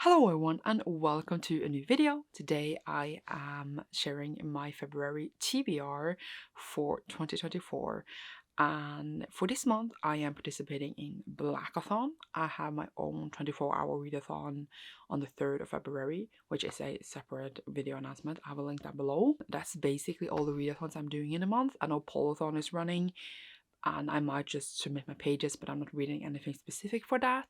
Hello everyone and welcome to a new video. Today I am sharing my February TBR for 2024, and for this month I am participating in Blackathon. I have my own 24-hour readathon on the 3rd of February, which is a separate video announcement. I have a link down below. That's basically all the readathons I'm doing in a month. I know Polathon is running, and I might just submit my pages, but I'm not reading anything specific for that.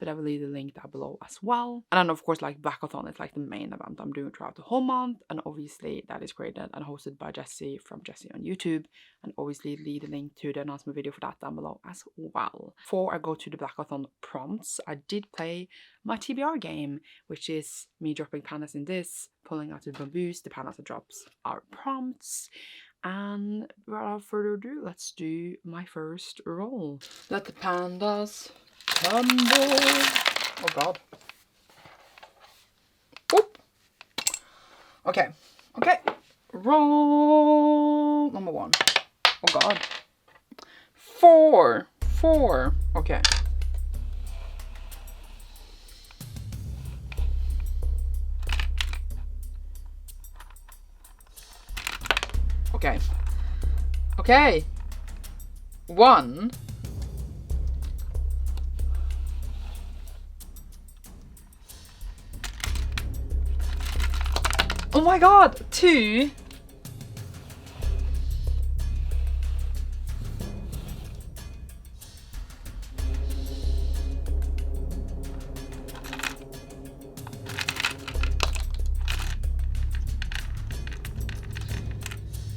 But I will leave the link down below as well. And then of course, like, Backathon is like the main event I'm doing throughout the whole month, and obviously that is created and hosted by Jessie from Jessie on YouTube, and obviously leave the link to the announcement video for that down below as well. Before I go to the Blackathon prompts, I did play my TBR game, which is me dropping pandas in this, pulling out the bamboos. The pandas that drops are prompts. And without further ado, let's do my first roll. Let the pandas tumble. Oh god. Oop. Okay. Roll number 1. Oh god. 4. Okay. Okay. 1. Oh my god. 2.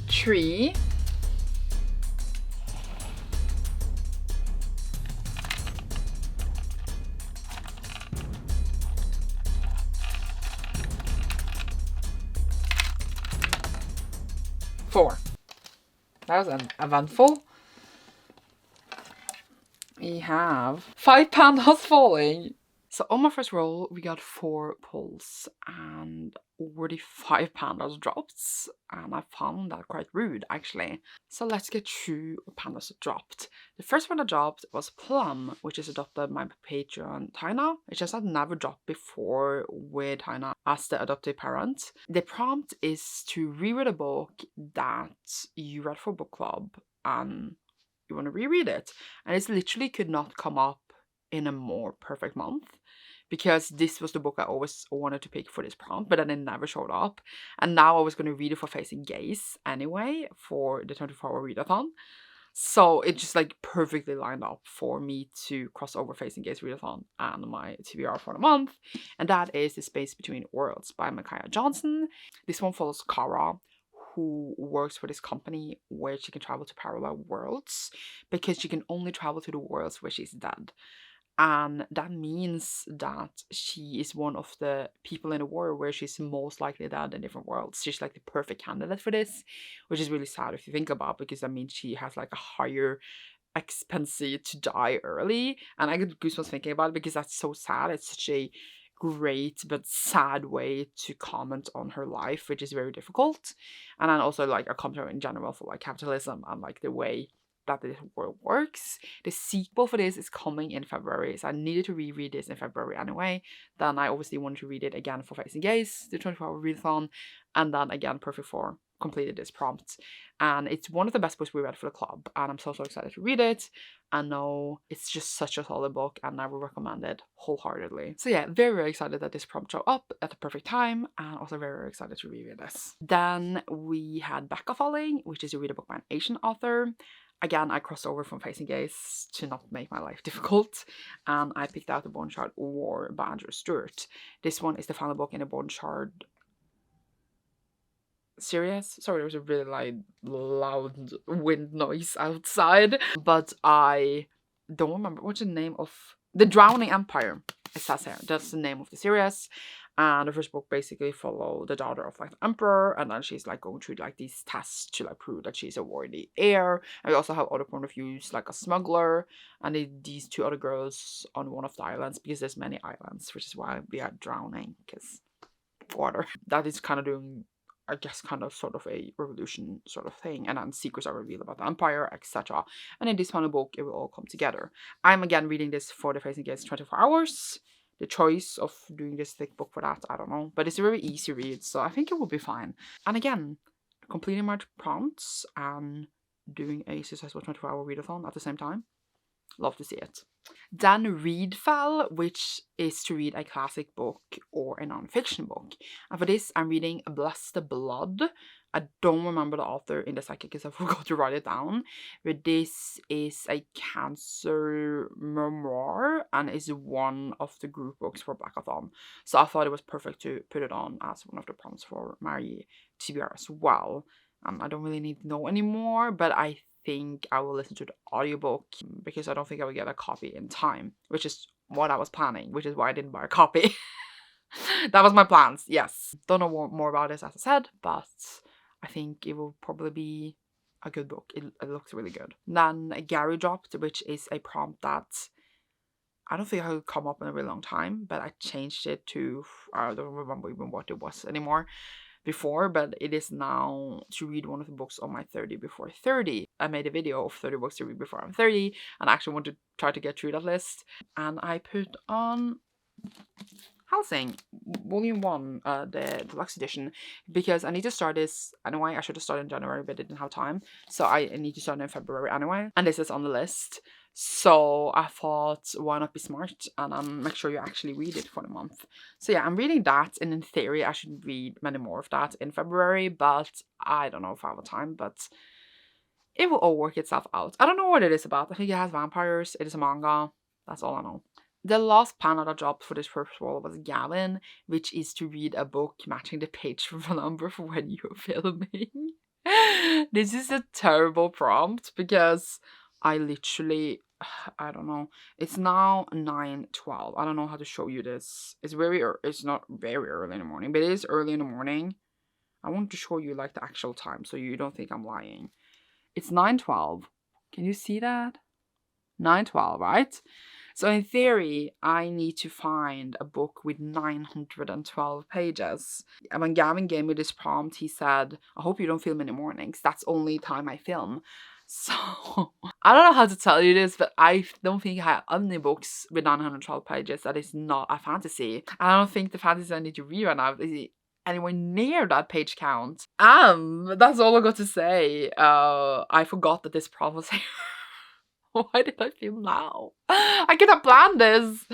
3. 4. That was an eventful. We have 5 Panas Falling. So on my first roll, we got 4 pulls and already 5 pandas dropped, and I found that quite rude actually. So let's get through what pandas that dropped. The first one that dropped was Plum, which is adopted by my Patreon Tina. It's just had never dropped before with Tina as the adoptive parent. The prompt is to reread a book that you read for book club and you want to reread it, and it literally could not come up in a more perfect month, because this was the book I always wanted to pick for this prompt, but then it never showed up. And now I was going to read it for Facing Gaze anyway for the 24-hour readathon. So it just like perfectly lined up for me to cross over Facing Gaze readathon and my TBR for the month. And that is The Space Between Worlds by Micaiah Johnson. This one follows Kara, who works for this company where she can travel to parallel worlds because she can only travel to the worlds where she's dead. And that means that she is one of the people in the world where she's most likely dead in different worlds. She's like the perfect candidate for this, which is really sad if you think about it, because that means she has like a higher expectancy to die early. And I get goosebumps thinking about it because that's so sad. It's such a great but sad way to comment on her life, which is very difficult. And then also like a commentary in general for like capitalism and like the way that this world works. The sequel for this is coming in February, so I needed to reread this in February anyway. Then I obviously wanted to read it again for Facing Gaze, the 24-hour readathon, and then again Perfect 4 completed this prompt. And it's one of the best books we read for the club, and I'm so excited to read it. I know it's just such a solid book, and I will recommend it wholeheartedly. So yeah, very excited that this prompt showed up at the perfect time, and also very excited to reread this. Then we had Backa Falling, which is a read a book by an Asian author. Again, I crossed over from Facing Gaze to not make my life difficult, and I picked out The Bone Shard War by Andrew Stewart. This one is the final book in the Bone Shard series. Sorry, there was a really loud wind noise outside, but I don't remember what's the name of The Drowning Empire. It says here that's the name of the series. And the first book basically follow the daughter of like the emperor, and then she's like going through like these tests to like prove that she's a worthy heir. And we also have other point of views like a smuggler and these 2 other girls on one of the islands, because there's many islands, which is why we are drowning, because water. That is kind of doing, I guess, kind of sort of a revolution sort of thing, and then secrets are revealed about the empire, etc. And in this final book, it will all come together. I'm again reading this for the Facing Gaze 24 hours. the choice of doing this thick book for that, I don't know. But it's a very easy read, so I think it will be fine. And again, completing my prompts and doing a successful 24-hour readathon at the same time. Love to see it. Then Read Fell, which is to read a classic book or a non-fiction book. And for this, I'm reading Bless the Blood. I don't remember the author in the second because I forgot to write it down. But this is a cancer memoir and is one of the group books for Blackathon. So I thought it was perfect to put it on as one of the prompts for my TBR as well. I don't really need to know anymore, but I think I will listen to the audiobook because I don't think I will get a copy in time, which is what I was planning, which is why I didn't buy a copy. That was my plans, yes. Don't know more about this, as I said, but I think it will probably be a good book. It looks really good. Then Gary dropped, which is a prompt that I don't think I will come up in a really long time, but I changed it to, I don't remember even what it was anymore before, but it is now to read one of the books on my 30 before 30. I made a video of 30 books to read before I'm 30, and I actually want to try to get through that list. And I put on Housing, Volume 1, the deluxe edition, because I need to start this anyway. I should have started in January, but I didn't have time. So I need to start in February anyway, and this is on the list. So I thought, why not be smart and make sure you actually read it for the month. So yeah, I'm reading that, and in theory I should read many more of that in February, but I don't know if I have time, but it will all work itself out. I don't know what it is about. I think it has vampires, it is a manga, that's all I know. The last panel that dropped for this first roll was Gavin, which is to read a book matching the page number for when you're filming. This is a terrible prompt because I literally, I don't know. It's now 9:12. I don't know how to show you this. It's not very early in the morning, but it is early in the morning. I want to show you like the actual time so you don't think I'm lying. It's 9:12. Can you see that? 9:12, right? So in theory, I need to find a book with 912 pages. And when Gavin gave me this prompt, he said, I hope you don't film in the mornings. That's only time I film. So I don't know how to tell you this, but I don't think I have any books with 912 pages that is not a fantasy. I don't think the fantasy I need to read right now is anywhere near that page count. That's all I got to say. I forgot that this prompt was here. Why did I film now? I could have planned this.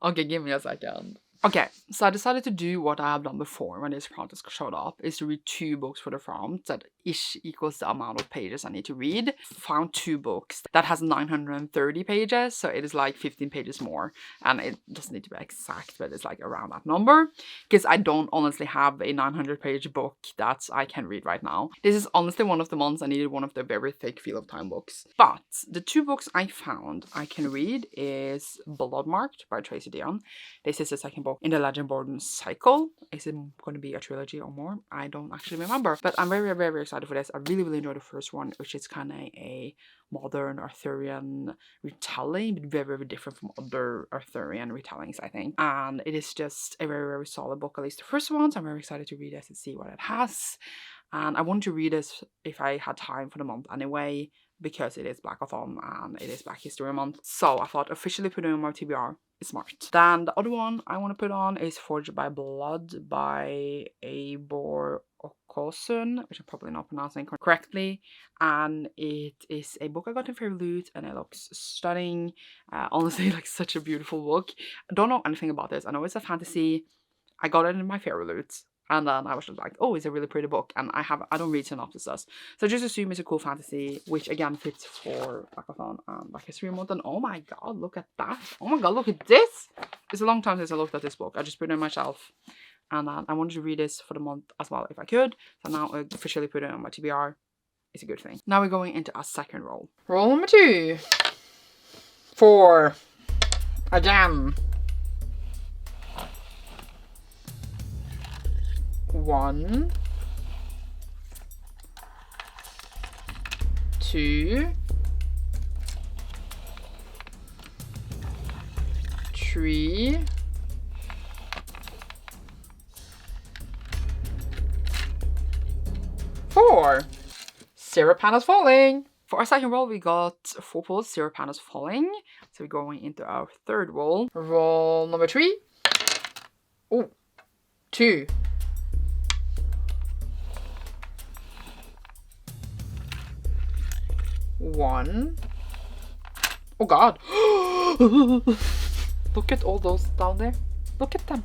Okay, give me a second. Okay, so I decided to do what I have done before when this prompt showed up, is to read 2 books for the prompt that ish equals the amount of pages I need to read. Found 2 books that has 930 pages, so it is like 15 pages more, and it doesn't need to be exact, but it's like around that number, because I don't honestly have a 900-page book that I can read right now. This is honestly one of the months I needed one of the very thick Feel of Time books. But the 2 books I found I can read is Bloodmarked by Tracy Deonn. This is the second book in the Legend Borden cycle. Is it going to be a trilogy or more? I don't actually remember, but I'm very, very, very excited for this. I really, really enjoyed the first one, which is kind of a modern Arthurian retelling, but very, very different from other Arthurian retellings, I think. And it is just a very, very solid book, at least the first one, so I'm very excited to read this and see what it has. And I wanted to read this if I had time for the month anyway, because it is Blackathon and it is Black History Month. So I thought officially putting on my TBR is smart. Then the other one I want to put on is Forged by Blood by Eivor Okosun, which I'm probably not pronouncing correctly. And it is a book I got in Fairy Loot, and it looks stunning. Honestly, like such a beautiful book. I don't know anything about this. I know it's a fantasy. I got it in my Fairy Loot. And then I was just like, oh, it's a really pretty book. And I don't read synopsises. So just assume it's a cool fantasy, which again fits for Blackathon and Black History Month. And oh my god, look at that. Oh my god, look at this. It's a long time since I looked at this book. I just put it on my shelf. And I wanted to read this for the month as well if I could. So now I officially put it on my TBR. It's a good thing. Now we're going into our second roll. Roll number 2. 4. Again. 1, 2, 3, 4. Panas Falling. For our second roll, we got 4 pulls, 0 Panas Falling. So we're going into our third roll. Roll number 3. Oh, 2. 1. Oh god. Look at all those down there. Look at them.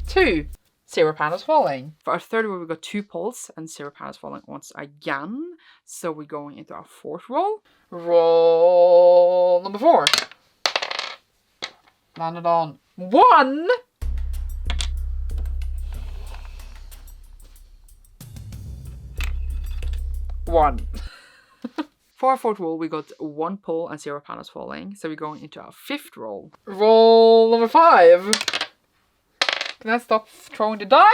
2. 0 Panas Falling. For our third roll, we got 2 pulls and 0 Panas Falling once again. So we're going into our fourth roll. Roll number 4. Landed on 1. 1. For our fourth roll, we got 1 pull and 0 Panas Falling. So we're going into our fifth roll. Roll number 5. Can I stop throwing the die?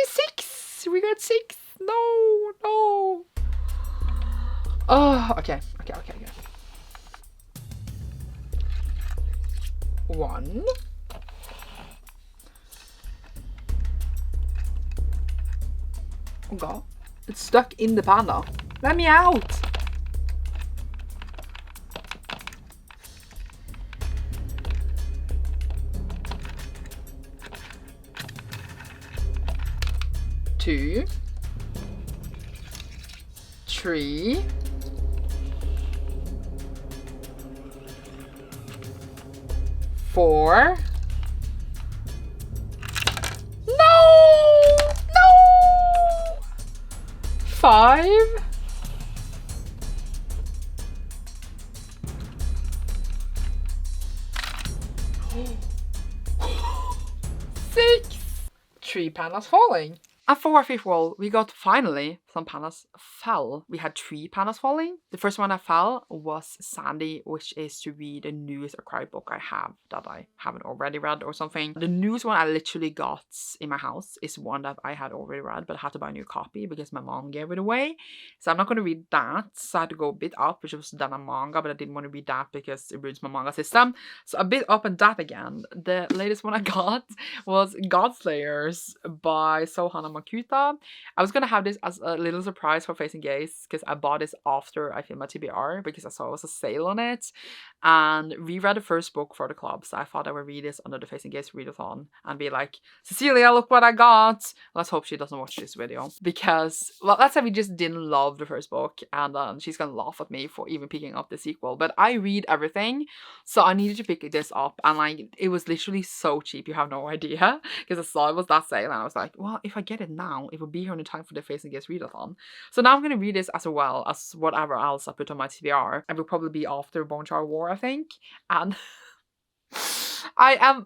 6. We got 6. No, no. Oh, okay. 1. Oh god. It's stuck in the panda. Let me out. Two, 3, 4. No! 5. 6. 3 Panas Falling. And for our fifth roll, we got finally some Panas fell. We had 3 Panas falling. The first one that fell was Sandy, which is to be the newest acquired book I have that I haven't already read or something. The newest one I literally got in my house is one that I had already read, but I had to buy a new copy because my mom gave it away. So I'm not going to read that. So I had to go a bit up, which was then a manga, but I didn't want to read that because it ruins my manga system. So a bit up and that again. The latest one I got was Godslayers by Sohana Makuta. I was going to have this as a little surprise for Facing Gaze because I bought this after I filmed my TBR because I saw it was a sale on it, and reread the first book for the club, so I thought I would read this under the Facing Gaze readathon and be like, Cecilia, look what I got. Let's hope she doesn't watch this video because, well, let's say we just didn't love the first book and she's gonna laugh at me for even picking up the sequel, but I read everything, so I needed to pick this up, and like it was literally so cheap, you have no idea, because I saw it was that sale and I was like, well, if I get it now, it will be here in time for the Facing Gaze readathon. So now I'm going to read this as well as whatever else I put on my TBR. It will probably be after Bone Char War, I think. And I'm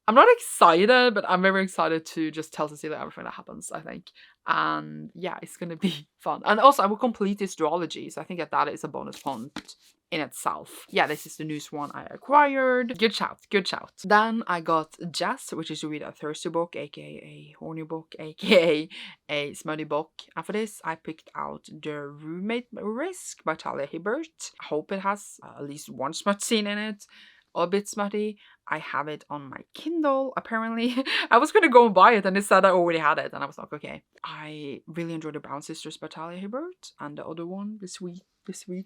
not excited, but I'm very excited to just tell Cecilia everything that happens, I think. And yeah, it's going to be fun. And also I will complete this duology, so I think that is a bonus point in itself. Yeah, this is the newest one I acquired. Good shout, good shout. Then I got Jess, which is to read a thirsty book, aka a horny book, aka a smutty book. And for this, I picked out The Roommate Risk by Talia Hibbert. I hope it has at least one smut scene in it. A bit smutty. I have it on my Kindle, apparently. I was gonna go and buy it and it said I already had it, and I was like, okay. I really enjoyed The Brown Sisters by Talia Hibbert, and the other one, the sweet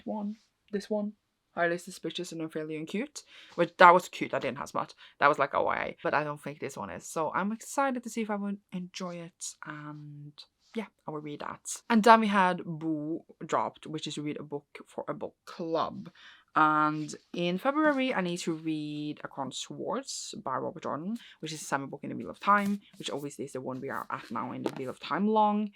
one. This one, highly suspicious and unfairly and cute. Which that was cute, I didn't have smut. That was like a YA, but I don't think this one is. So I'm excited to see if I will enjoy it, and yeah, I will read that. And then we had Boo dropped, which is to read a book for a book club. And in February, I need to read Across Swords by Robert Jordan, which is a summer book in the Wheel of Time, which obviously is the one we are at now in the Wheel of Time long.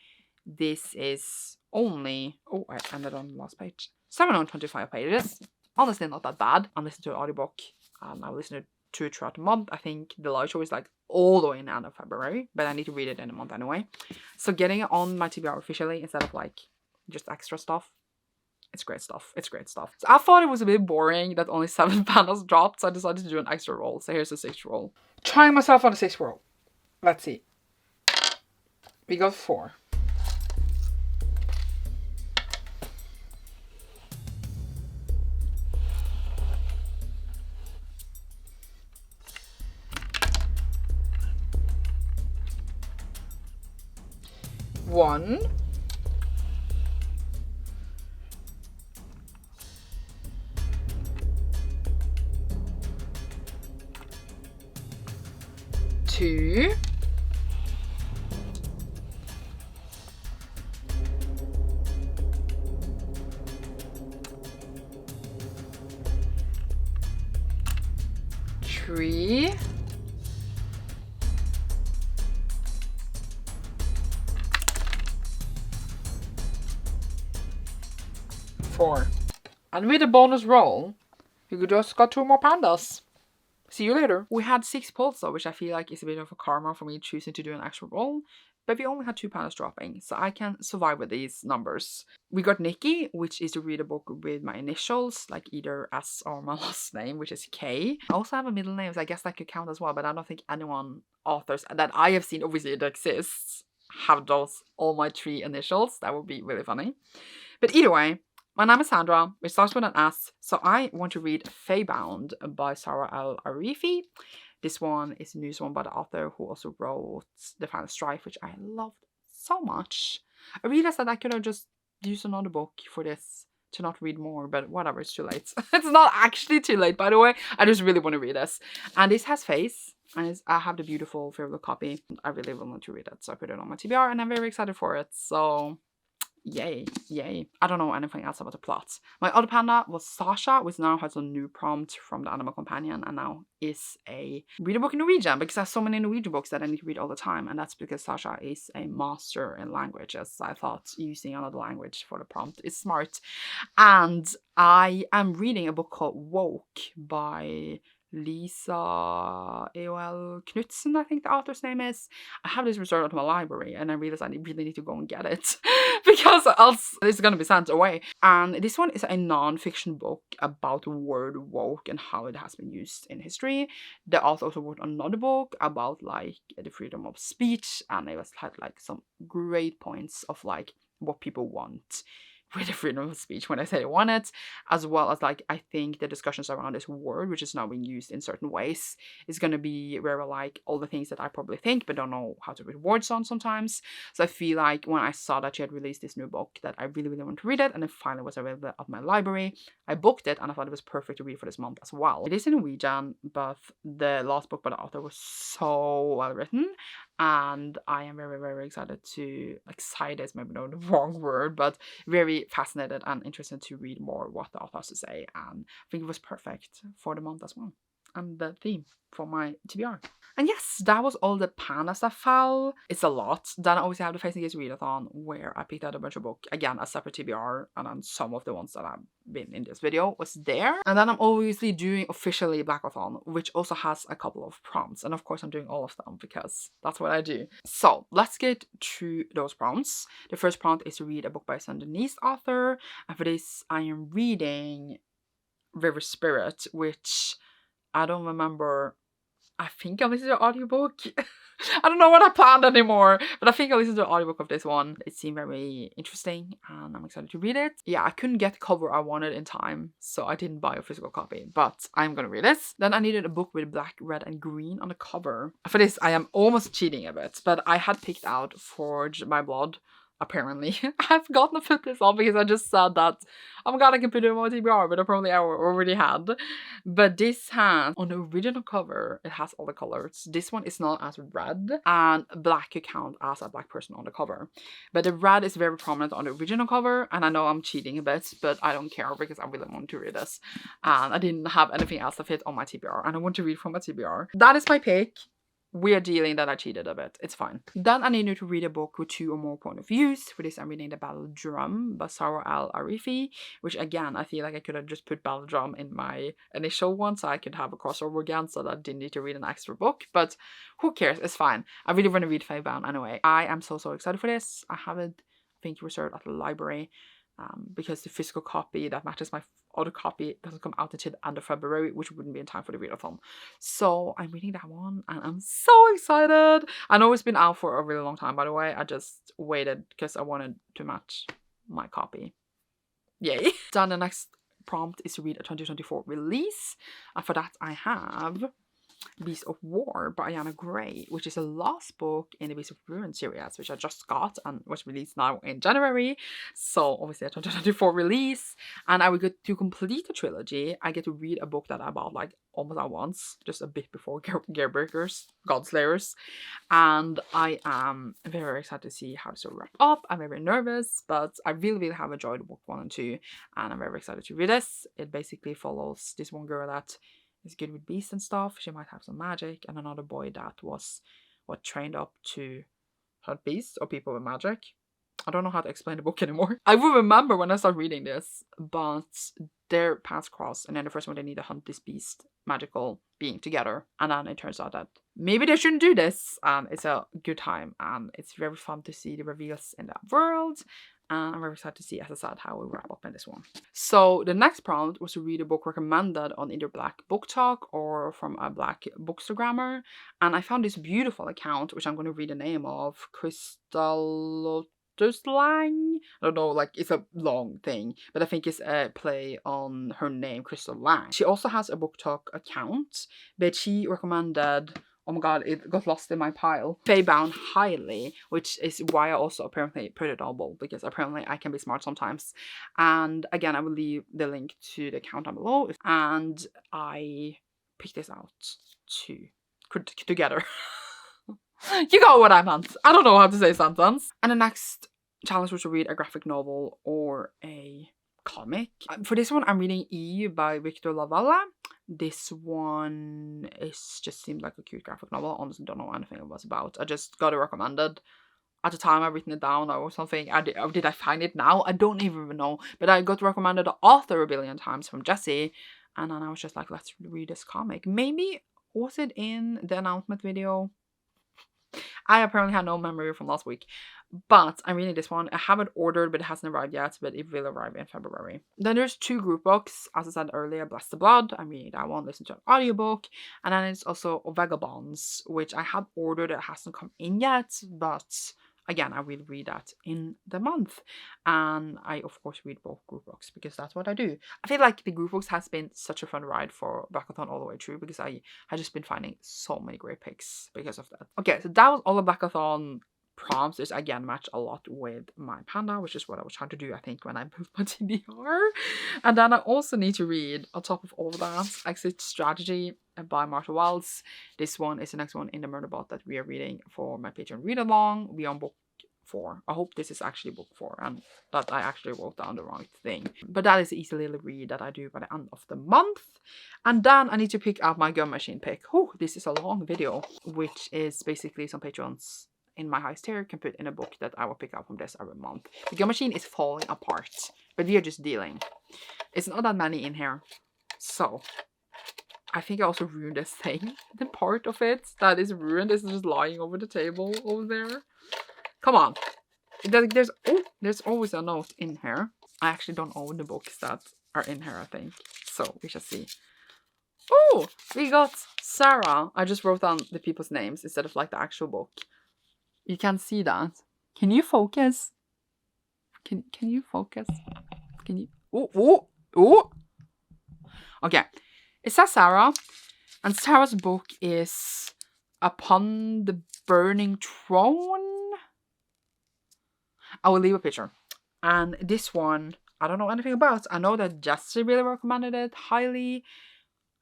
This is only, oh, I ended on the last page, 725 pages. Honestly, not that bad. I listened to an audiobook, and I listened to it throughout the month. I think the live show is like all the way in the end of February, but I need to read it in a month anyway. So getting it on my TBR officially instead of like just extra stuff, it's great stuff. It's great stuff. So I thought it was a bit boring that only 7 panels dropped, so I decided to do an extra roll. So here's the 6th roll. Trying myself on the 6th roll. Let's see. We got 4. One, 2, 3, 4. And with a bonus roll, you just got 2 more pandas. See you later. We had 6 pulls though, which I feel like is a bit of a karma for me choosing to do an extra roll. But we only had 2 pandas dropping, so I can survive with these numbers. We got Nikki, which is to read a book with my initials, like either S or my last name, which is K. I also have a middle name, so I guess that could count as well, but I don't think anyone authors that I have seen, obviously it exists, have those all my 3 initials. That would be really funny. But either way, my name is Sandra, which starts with an S, so I want to read FAES by Sarah L. Arifi. This one is a news one by the author who also wrote The Final Strife, which I loved so much. I realized that I could have just used another book for this to not read more, but whatever, it's too late. It's not actually too late, by the way. I just really want to read this. And this has FAES, and I have the beautiful favorite copy. I really want to read it, so I put it on my TBR, and I'm very excited for it. So yay, yay. I don't know anything else about the plot. My other panda was Sasha, which now has a new prompt from the Animal Companion and now is a read a book in Norwegian, because I have so many Norwegian books that I need to read all the time, and that's because Sasha is a master in languages. I thought using another language for the prompt is smart. And I am reading a book called Woke by Lisa AOL Knutsen, I think the author's name is. I have this reserved at my library and I realized I really need to go and get it because else it's gonna be sent away. And this one is a non-fiction book about the word woke and how it has been used in history. The author also wrote another book about like the freedom of speech, and it had like some great points of like what people want with the freedom of speech when I say they want it, as well as like I think the discussions around this word, which is now being used in certain ways, is going to be where like all the things that I probably think but don't know how to put words on sometimes. So I feel like when I saw that she had released this new book that I really want to read it, and it finally was available at my library, I booked it and I thought it was perfect to read for this month as well. It is in Norwegian, but the last book by the author was so well written, and I am very excited to, excited is maybe not the wrong word, but very fascinated and interested to read more what the author has to say, and I think it was perfect for the month as well, and the theme for my TBR. And yes, that was all the Panas that fell. It's a lot. Then I obviously have the Facing Gaze readathon where I picked out a bunch of books, again a separate TBR, and then some of the ones that have been in this video was there. And then I'm obviously doing officially Blackathon, which also has a couple of prompts, and of course I'm doing all of them because that's what I do. So let's get through those prompts. The first prompt is to read a book by a Sudanese author, and for this I am reading River Spirit, which I don't remember. I think I listened to the audiobook. I don't know what I planned anymore, but I think I listened to the audiobook of this one. It seemed very interesting and I'm excited to read it. Yeah, I couldn't get the cover I wanted in time, so I didn't buy a physical copy, but I'm gonna read this. Then I needed a book with black, red and green on the cover. For this, I am almost cheating a bit, but I had picked out Forge by Blood. Apparently, I've forgotten to put this on because I just said that I'm glad I can put it on my TBR, but apparently I already had. But this has, on the original cover, it has all the colors. This one is not as red, and black could count as a black person on the cover. But the red is very prominent on the original cover, and I know I'm cheating a bit, but I don't care because I really want to read this. And I didn't have anything else to fit on my TBR, and I want to read from my TBR. That is my pick. We're dealing that I cheated a bit. It's fine. Then I needed to read a book with 2 or more point of views. For this, I'm reading The Battle Drum by Sarah L. Arifi, which again, I feel like I could have just put Battle Drum in my initial one so I could have a crossover again so that I didn't need to read an extra book. But who cares? It's fine. I really want to read FAES anyway. I am so excited for this. I have it, I think, reserved at the library. Because the physical copy that matches my other copy doesn't come out until the end of February, which wouldn't be in time for the readathon. So I'm reading that one and I'm so excited. I know it's been out for a really long time, by the way. I just waited because I wanted to match my copy. Yay. Then the next prompt is to read a 2024 release. And for that I have Beast of War by Ayana Gray, which is the last book in the Beast of Ruin series, which I just got and was released now in January. So obviously a 2024 release. And I would get to complete the trilogy. I get to read a book that I bought like almost at once, just a bit before Gearbreakers, Godslayers. And I am very, very excited to see how this will wrap up. I'm very nervous, but I really, really have enjoyed book 1 and 2. And I'm very excited to read this. It basically follows this one girl that is good with beasts and stuff. She might have some magic, and another boy that was trained up to hunt beasts or people with magic. I don't know how to explain the book anymore. I will remember when I start reading this, but their paths cross, and then the first one they need to hunt this beast magical being together, and then it turns out that maybe they shouldn't do this, and it's a good time, and it's very fun to see the reveals in that world. And I'm very excited to see, as I said, how we wrap up in this one. So the next prompt was to read a book recommended on either Black Book Talk or from a Black Bookstagrammer. And I found this beautiful account, which I'm going to read the name of, Crystal Lang. I don't know, like it's a long thing, but I think it's a play on her name, Crystal Lang. She also has a Book Talk account, but she recommended, oh my god, it got lost in my pile, Fae Bound Highly, which is why I also apparently put it double, because apparently I can be smart sometimes. And again, I will leave the link to the account down below. And I picked this out together. You got what I meant. I don't know how to say sentence. And the next challenge was to read a graphic novel or a comic. For this one, I'm reading E by Victor Lavalla. This one just seemed like a cute graphic novel. I honestly don't know anything it was about. I just got it recommended. At the time I've written it down or something. Did I find it now? I don't even know. But I got recommended the author a billion times from Jessie. And then I was just like, let's read this comic. Maybe, was it in the announcement video? I apparently had no memory from last week. But I'm reading this one. I haven't ordered, but it hasn't arrived yet, but it will arrive in February. Then there's 2 group books. As I said earlier, Bless the Blood. I'm reading that one, listen to an audiobook. And then it's also Vagabonds, which I have ordered. It hasn't come in yet, but again, I will read that in the month. And I, of course, read both group books because that's what I do. I feel like the group books has been such a fun ride for Blackathon all the way through because I have just been finding so many great picks because of that. Okay, so that was all the Blackathon prompts. Is again match a lot with my panda, which is what I was trying to do, I think, when I built my TBR. And then I also need to read, on top of all of that, Exit Strategy by Martha Wells. This one is the next one in the Murderbot that we are reading for my Patreon read along. We are on book 4. I hope this is actually book 4 and that I actually wrote down the right thing. But that is the easy little read that I do by the end of the month. And then I need to pick out my gun machine pick. Oh, this is a long video, which is basically some patrons in my highest tier can put in a book that I will pick out from this every month. The gun machine is falling apart, but we are just dealing. It's not that many in here. So I think I also ruined this thing. The part of it that is ruined is just lying over the table over there. Come on. There's always a note in here. I actually don't own the books that are in here, I think. So we shall see. Oh, we got Sarah. I just wrote down the people's names instead of like the actual book. You can see that. Can you focus? Can you focus? Can you? Oh. Okay. It says Sarah. And Sarah's book is Upon the Burning Throne. I will leave a picture. And this one, I don't know anything about. I know that Jess really recommended it highly.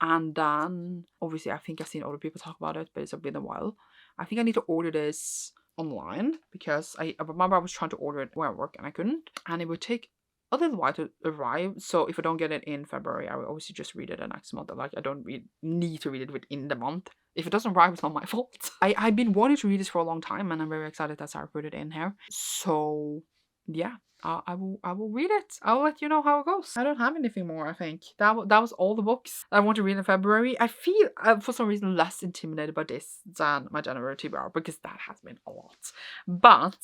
And then, obviously, I think I've seen other people talk about it, but it's been a while. I think I need to order this online because I remember I was trying to order it where I work and I couldn't. And it would take a little while to arrive. So if I don't get it in February, I will obviously just read it the next month. Like, I don't need to read it within the month. If it doesn't arrive, it's not my fault. I've been wanting to read this for a long time and I'm very excited that Sarah put it in here. So yeah, I will read it. I'll let you know how it goes. I don't have anything more, I think. That was all the books I want to read in February. I feel, for some reason, less intimidated by this than my January TBR because that has been a lot. But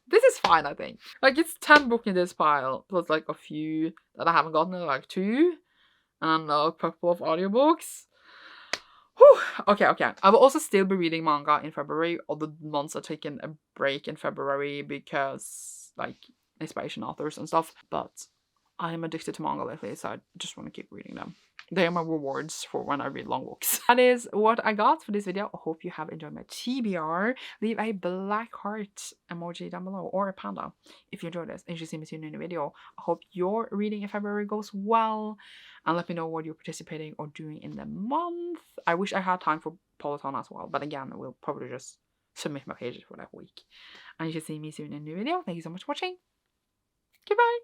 this is fine, I think. Like, it's 10 books in this pile, plus like a few that I haven't gotten, like 2, and a couple of audiobooks. Whew. Okay. I will also still be reading manga in February. Other months are taking a break in February because, like, inspiration authors and stuff. But I am addicted to manga lately, so I just want to keep reading them. They are my rewards for when I read long books. That is what I got for this video. I hope you have enjoyed my TBR. Leave a black heart emoji down below, or a panda if you enjoyed this and you see me soon in a video. I hope your reading in February goes well, and let me know what you're participating or doing in the month. I wish I had time for Plackathon as well, but again, I will probably just submit my pages for that week. And you should see me soon in a new video. Thank you so much for watching. Goodbye.